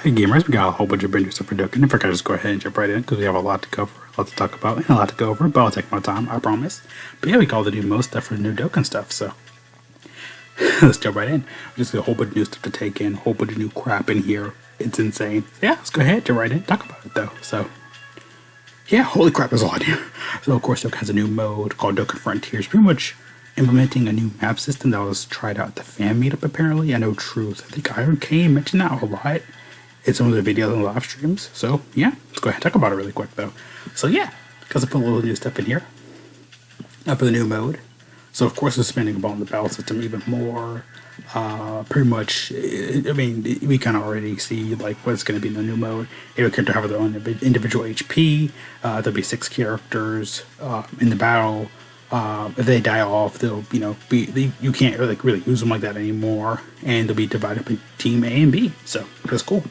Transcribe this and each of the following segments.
Hey gamers, we got a whole bunch of brand new stuff for Dokkan. If I could just go ahead and jump right in, because we have a lot to cover, a lot to talk about, and a lot to go over, but I'll take my time, I promise. But yeah, we got all the new most stuff for the new Dokkan stuff, so let's jump right in. Just got a whole bunch of new stuff to take in, a whole bunch of new crap in here. It's insane. Yeah, let's go ahead, jump right in, talk about it though. So yeah, holy crap, there's a lot new. So of course Dokkan has a new mode called Dokkan Frontiers, pretty much implementing a new map system that was tried out at the fan meetup apparently. I know Truth, I think Iron K mentioned that a lot in some of the videos and live streams. So yeah, let's go ahead and talk about it really quick though. So yeah, because I put a little new stuff in here for the new mode. So of course, it's expanding upon the battle system even more. Pretty much, I mean, we kind of already see like what's going to be in the new mode. Every character have their own individual HP. There'll be 6 characters in the battle. If they die off, they'll you can't really use them like that anymore, and they'll be divided up in team A and B. So that's cool.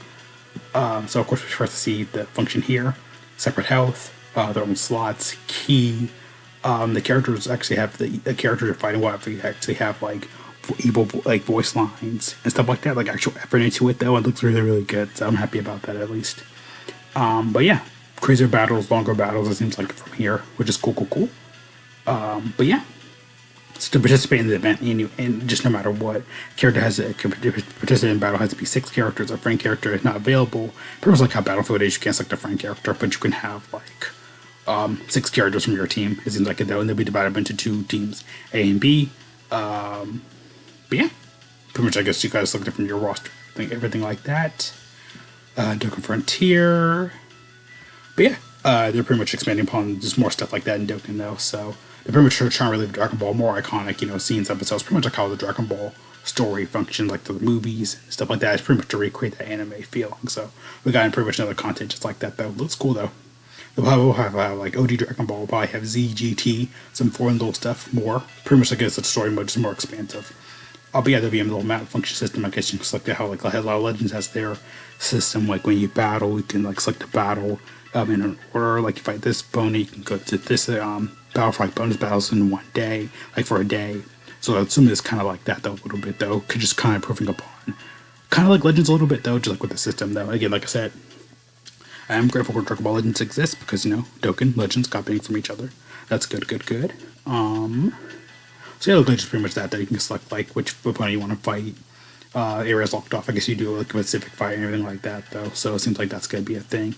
So of course we first see the function here, separate health, their own slots, key. The characters actually have the characters you're fighting will actually have like evil like voice lines and stuff like that, like actual effort into it though. It looks really really good, so I'm happy about that at least. But yeah, crazier battles, longer battles. It seems like from here, which is cool. But yeah. To participate in the event, and just no matter what character has to participate in battle, has to be 6 characters. A friend character is not available. Pretty much like how Battlefield is, you can't select a friend character, but you can have like 6 characters from your team. It seems like it though, and they'll be divided up into 2 teams, A and B. But yeah, pretty much I guess you guys select it from your roster, everything like that. Dokkan Frontier, but yeah, they're pretty much expanding upon just more stuff like that in Dokkan though. So they're pretty much trying to relive Dragon Ball, more iconic, scenes, episodes, pretty much like how the Dragon Ball story functions, like the movies and stuff like that. It's pretty much to recreate that anime feeling. So we got in pretty much another content just like that though. Looks cool though. We'll have like OG Dragon Ball, we'll probably have ZGT, some foreign little stuff more. Pretty much I guess the story mode is more expansive. But yeah, there'll be a little map function system. I guess you can select how like a lot of Legends has their system. Like when you battle, you can like select the battle in an order. Like you fight this opponent, you can go to this battle for like bonus battles in one day, like for a day. So I assume it's kind of like that though, a little bit though. Could just kind of improving upon, kind of like Legends a little bit though, just like with the system though. Again, like I said, I am grateful for Dragon Ball Legends exists because Dokkan Legends copying from each other. That's good. So yeah, Legends is pretty much that. That you can select like which opponent you want to fight. Areas locked off. I guess you do like a specific fight and everything like that though. So it seems like that's gonna be a thing.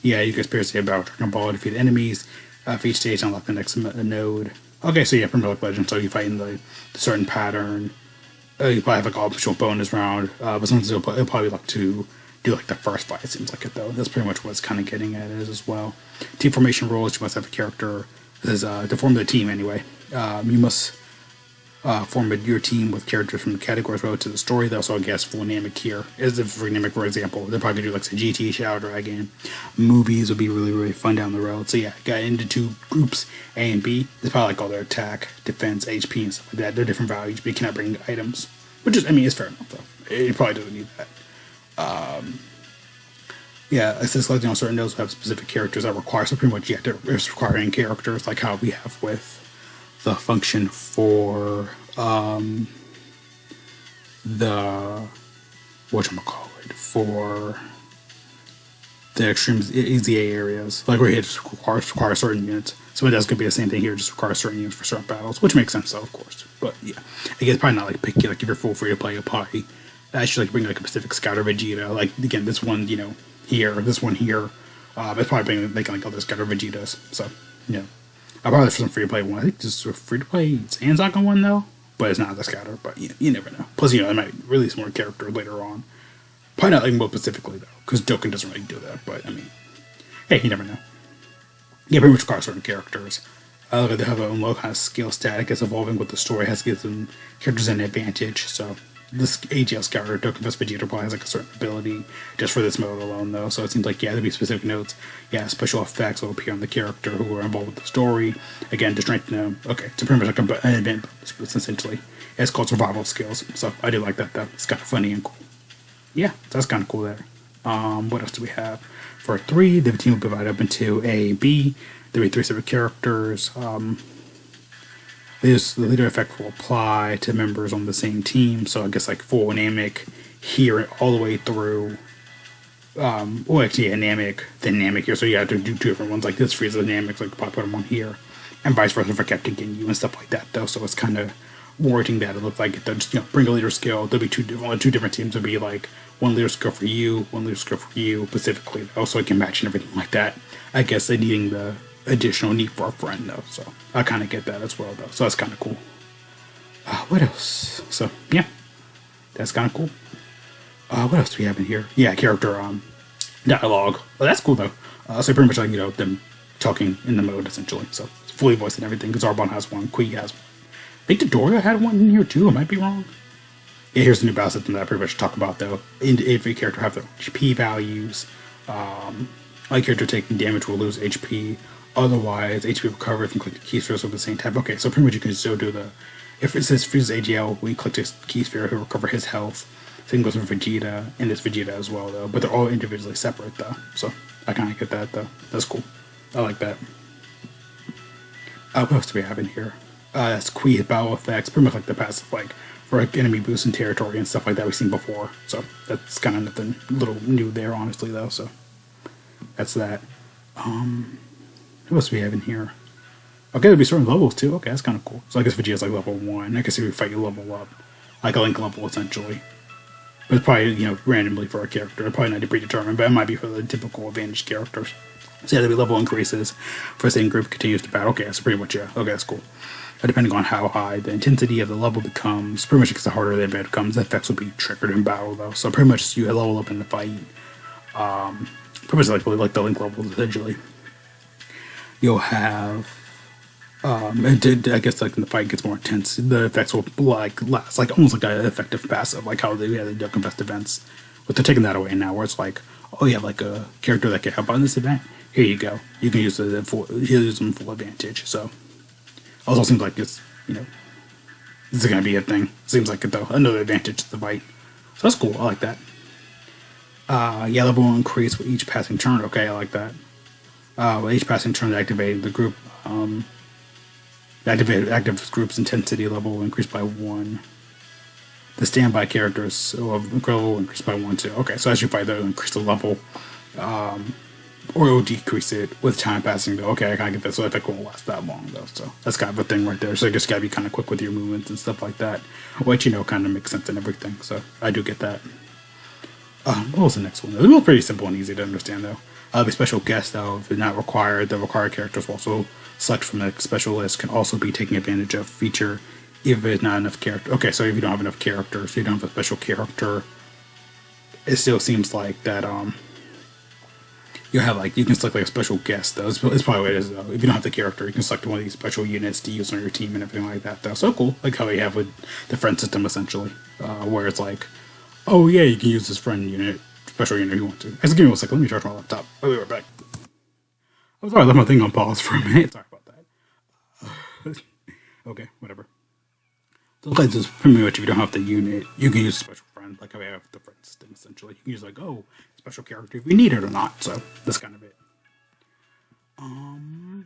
Yeah, you can experience the about Dragon Ball, defeat enemies. For each stage, unlock the next node. Okay, so yeah, from like Legend, so you fight in the certain pattern. You probably have like optional bonus round, but sometimes it'll probably like to do like the first fight. It seems like it though. That's pretty much what it's kind of getting at it as well. Team formation rules. You must have a character. This is to form the team anyway. You must form your team with characters from the categories related to the story. Though, so I guess full Namek here is the free Namek, for example. They're probably gonna do like some GT, Shadow Dragon. Movies will be really really fun down the road. So yeah, got into 2 groups, A and B. They probably like all their attack, defense, HP, and stuff like that. They're different values, but you cannot bring items, which is it's fair enough though. It probably doesn't need that. Yeah, it says selecting on certain nodes will have specific characters that require. So pretty much, yeah, it's requiring characters like how we have with the function for the for the extreme EZA areas. Like where it just require certain units. So that's gonna be the same thing here, just require certain units for certain battles, which makes sense though, of course. But yeah, I guess probably not like picky. Like if you're full free to play, you'll probably actually like bring like a specific Scouter Vegeta. Like again, this one, here, this one here. It's probably making like other Scouter Vegetas. So yeah. I'll probably for some free to play one. I think just a free to play Zanzaka one though, but it's not the Scouter. But you never know. Plus, they might release more character later on. Probably not like more specifically though, because Dokkan doesn't really do that. But I mean, hey, you never know. Yeah, pretty much requires certain characters. They have their own low kind of skill static. It's evolving with the story has gives them characters an advantage. So this AGL Scouter, Dokkan vs Vegeta probably has like a certain ability just for this mode alone though. So it seems like there'll be specific notes. Yeah, special effects will appear on the character who are involved with the story. Again, to strengthen them. Okay, so pretty much like an event essentially. It's called survival skills. So I do like that though. It's kind of funny and cool. Yeah, that's kind of cool there. What else do we have? For 3, the team will be divided up into A, B. There'll be 3 separate characters. The leader effect will apply to members on the same team. So I guess like full Namek here all the way through. Well, actually, dynamic here, so you have to do two different ones like this. Freeze dynamics, like pop put them on here, and vice versa for Captain Ginyu and stuff like that. Though, so it's kind of warranting that it looks like they'll just bring a leader skill. There'll be two different teams. There'll be like one leader skill for you, one leader skill for you specifically, though, so it can match and everything like that. I guess they're needing the additional need for a friend though, so I kind of get that as well though. So that's kind of cool. What else? So yeah, that's kind of cool. What else do we have in here? Yeah, character dialogue. Well, that's cool though. So pretty much like them talking in the mode essentially. So it's fully voiced and everything. Because Arbonne has one, Kui has one. I think Dodoria had one in here too. I might be wrong. Yeah, here's the new battle system that I pretty much talk about though. Every character have their HP values. Like character taking damage will lose HP. Otherwise, HP recovered from clicking key spheres of the same type. Okay, so pretty much you can still do the. If it says freezes AGL, when you click this key sphere, he'll recover his health. Same goes for Vegeta and this Vegeta as well, though. But they're all individually separate, though. So I kind of get that, though. That's cool. I like that. What else do we have in here? That's Kui battle effects, pretty much like the passive, like for like enemy boosts in territory and stuff like that we've seen before. So that's kind of nothing little new there, honestly, though. So that's that. What else do we have in here? Okay, there'll be certain levels too. Okay, that's kind of cool. So I guess Vegeta's like level 1. I guess if we fight you level up, like a Link level essentially. But it's probably, randomly for a character. It's probably not predetermined, but it might be for the typical advantage characters. So yeah, there'll be level increases for the same group continues to battle. Okay, that's pretty much, yeah. Okay, that's cool. Depending on how high the intensity of the level becomes, pretty much because the harder the event becomes, the effects will be triggered in battle, though. So pretty much you level up in the fight. Pretty much like the Link levels, essentially. You'll have... I guess like when the fight gets more intense, the effects will like last, like almost like an effective passive, like how they had the Dokkan Fest events. But they're taking that away now, where it's like, oh, you have like a character that can help on this event. Here you go. You can use them full advantage. So, also seems like it's this is gonna be a thing. Seems like it though, another advantage to the fight. So that's cool. I like that. Yeah, level will increase with each passing turn. Okay, I like that. With each passing turn, activating the group. The active group's intensity level will increase by 1. The standby characters will increase by 1 too. Okay, so as you fight, they'll increase the level, or it will decrease it with time passing. Though, okay, I kind of get that. So the effect won't last that long though. So that's kind of a thing right there. So you just gotta be kind of quick with your movements and stuff like that, which kind of makes sense and everything. So I do get that. What was the next one? It was pretty simple and easy to understand though. The special guest though, if not required, the required characters will also select from a special list can also be taking advantage of feature if there's not enough character. Okay, so if you don't have enough characters, you don't have a special character, it still seems like that you have you can select like a special guest though. It's probably what it is though. If you don't have the character, you can select one of these special units to use on your team and everything like that though. So cool, like how you have with the friend system essentially, where it's like, oh yeah, you can use this friend unit, special unit if you want to. Actually, give me 1 second, let me charge my laptop. I'll be right back. I'm sorry, I left my thing on pause for a minute. Sorry about that. Okay, whatever. So like this, pretty much if you don't have the unit, you can use a special friend, like how we have the friend system essentially. You can use special character if you need it or not. So that's kind of it.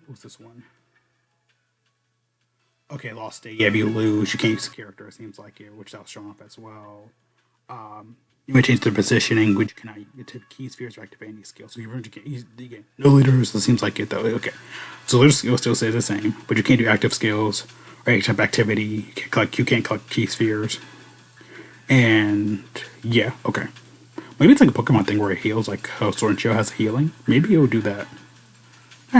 What's this one? Okay, lost state. Yeah, if you lose, you can't use the character. It seems like which that'll show up as well. You may change the positioning, which you cannot get to key spheres or activate any skill. So you get no leaders. It seems like it though. Okay, so leader skill still stays the same, but you can't do active skills or any type of activity. You can't collect key spheres. And yeah, okay. Maybe it's like a Pokemon thing where it heals, like how Sword and Shield has healing. Maybe it will do that.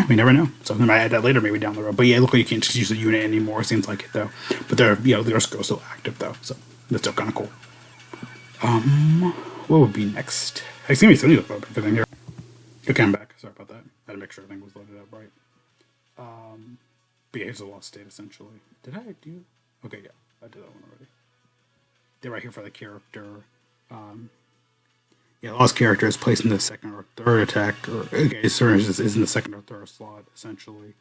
We never know. So I might add that later, maybe down the road. But yeah, look like you can't just use the unit anymore. It seems like it though. But their skill's still active though, so that's still kind of cool. What would be next? I see me still need to load everything here. Okay, I'm back. Sorry about that. I had to make sure everything was loaded up right. But yeah, here's a lost state essentially. Did I do? Okay, yeah, I did that one already. They're right here for the character. Yeah, lost character is placed in the second or third attack. Okay, certain is in the second or third slot essentially.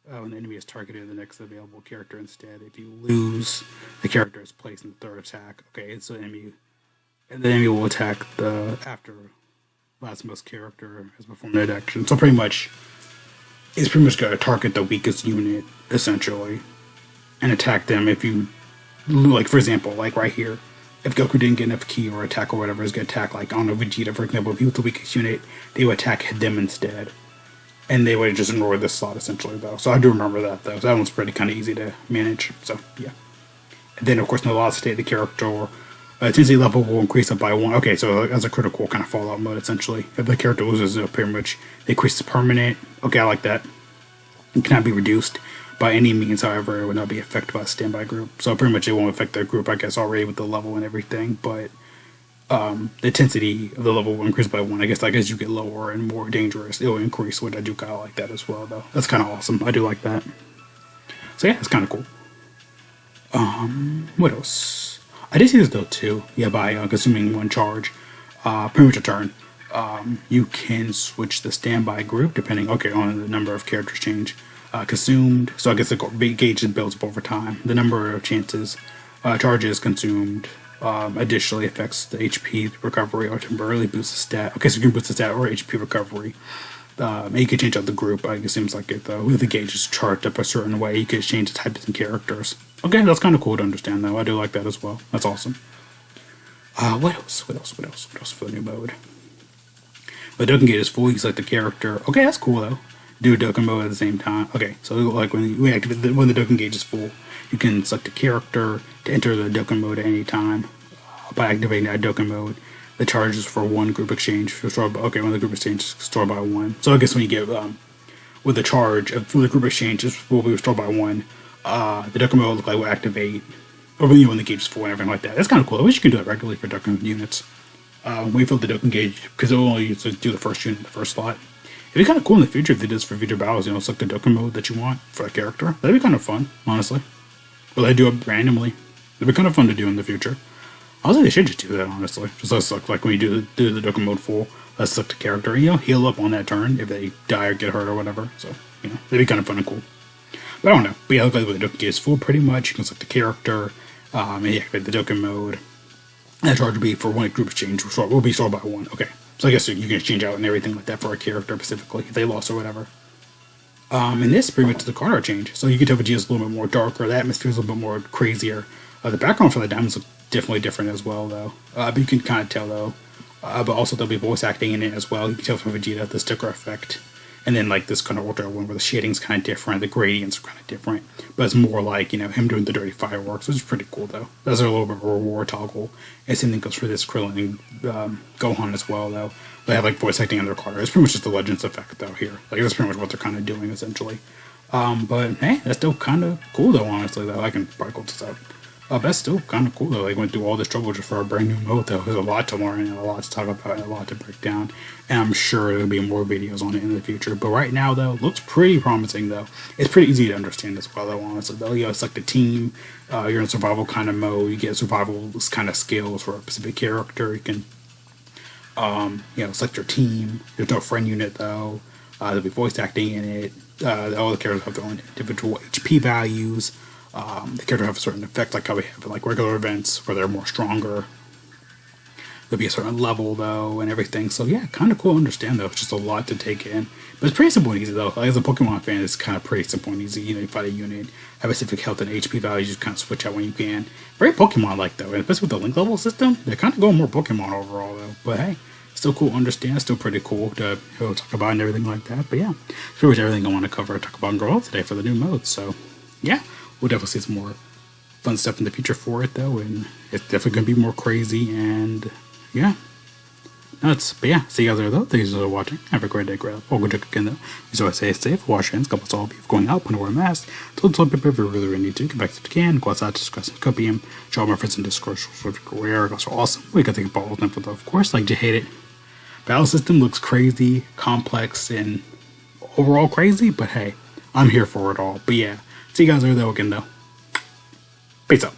When the enemy is targeted, the next available character instead. If you lose, the character is placed in the third attack. Okay, so the enemy will attack the after last most character has performed that action. So pretty much, it's pretty much going to target the weakest unit essentially, and attack them. If you, like for example, like right here, if Goku didn't get enough ki or attack or whatever, is going to attack, like, I don't know, Vegeta, for example, if he was the weakest unit, they would attack them instead. And they would just ignore this slot, essentially, though. So I do remember that, though. So that one's pretty kind of easy to manage. So, yeah. And then, of course, in the last state, the character intensity level will increase up by 1. Okay, so as a critical kind of fallout mode, essentially. If the character loses, it'll pretty much increase the permanent. Okay, I like that. It cannot be reduced by any means, however, it would not be affected by a standby group. So pretty much it won't affect the group, I guess, already with the level and everything, but the intensity of the level will increase by 1. I guess like as you get lower and more dangerous, it will increase, which I do kind of like that as well, though. That's kind of awesome. I do like that. So yeah, it's kind of cool. What else? I did see this though too. Yeah, by consuming 1 charge, pretty much a turn. You can switch the standby group depending, on the number of characters change. Consumed, so I guess the gauge builds up over time. The number of charges consumed additionally affects the HP recovery or temporarily boosts the stat. Okay, so you can boost the stat or HP recovery. And you can change out the group. It seems like it though. If the gauge is charged up a certain way, you can change the types and characters. Okay, that's kind of cool to understand though. I do like that as well. That's awesome. What else for the new mode? The Dokkan gauge is full. You select the character. Okay, that's cool though. Do Dokkan mode at the same time. Okay, so like when we activate when the Dokkan gauge is full, you can select a character to enter the Dokkan mode at any time. By activating that Dokkan mode, the charges for 1 group exchange when the group exchange is stored by 1. So I guess when you get with the charge for the group exchange will be restored by 1, the Dokkan mode will look like will activate or when the gauge is full and everything like that. That's kind of cool. I wish you could do that regularly for Dokkan units. When you fill the Dokkan gauge, because it will only use to do the first unit in the first slot. It'd be kind of cool in the future if they did this for V-JumpLeakes, select the Dokkan mode that you want for a character. That'd be kind of fun, honestly. Well, they do it randomly. It'd be kind of fun to do in the future. Honestly, they should just do that, honestly. Just let's select, like when you do the Dokkan mode full, let's select the character, heal up on that turn if they die or get hurt or whatever. So, that'd be kind of fun and cool. But I don't know. But yeah, look like when the Dokkan gauge is full, pretty much. You can select the character, and you activate the Dokkan mode. And that charge will be for 1 group exchange, will be stored by 1. Okay. So I guess you can exchange out and everything like that for a character specifically if they lost or whatever. And this pretty much is the card art change. So you can tell Vegeta's a little bit more darker, the atmosphere is a little bit more crazier. The background for the diamonds look definitely different as well though. But you can kind of tell though. But also there'll be voice acting in it as well. You can tell from Vegeta the sticker effect. And then like this kind of ultra one where the shading's kind of different, the gradients are kind of different. But it's more like, him doing the dirty fireworks, which is pretty cool though. That's a little bit of a reward toggle. And same thing goes for this Krillin and Gohan as well though. They have like voice acting on their card. It's pretty much just the Legends effect though here. Like that's pretty much what they're kind of doing essentially. But hey, that's still kind of cool though, honestly though. I can probably go this out. That's still kind of cool though. They went through all this trouble just for a brand new mode though. There's a lot to learn and a lot to talk about and a lot to break down. And I'm sure there'll be more videos on it in the future. But right now though, looks pretty promising though. It's pretty easy to understand as well though, honestly though. It's like the team, you're in survival kind of mode. You get survival kind of skills for a specific character. You can, select your team. There's no friend unit though. There'll be voice acting in it. All the characters have their own individual HP values. The character have a certain effect, like how we have like regular events where they're more stronger. There'll be a certain level though, and everything. So yeah, kind of cool to understand though. It's just a lot to take in, but it's pretty simple and easy though. Like, as a Pokemon fan, it's kind of pretty simple and easy. You fight a unit, have a specific health and HP values. You kind of switch out when you can. Very Pokemon-like though, and especially with the link level system, they're kind of going more Pokemon overall though. But hey, still cool to understand. Still pretty cool to talk about and everything like that. But yeah, that's pretty much everything I want to cover. Talk about and grow today for the new mode. So yeah. We'll definitely see some more fun stuff in the future for it though, and it's definitely going to be more crazy and yeah, nuts. But yeah, see you guys there though. Thank you for watching. Have a great day, great. We'll go again though. As always, stay safe, wash your hands, couple all beef going out, put on a mask. Don't people if you really need to. Get back if you can. Go outside, discuss some copium. Show my friends in Discord. Where guys are awesome. We got to think about them for though, of course. Like you hate it. Battle system looks crazy, complex, and overall crazy. But hey, I'm here for it all. But yeah. See you guys there though again though. Peace out.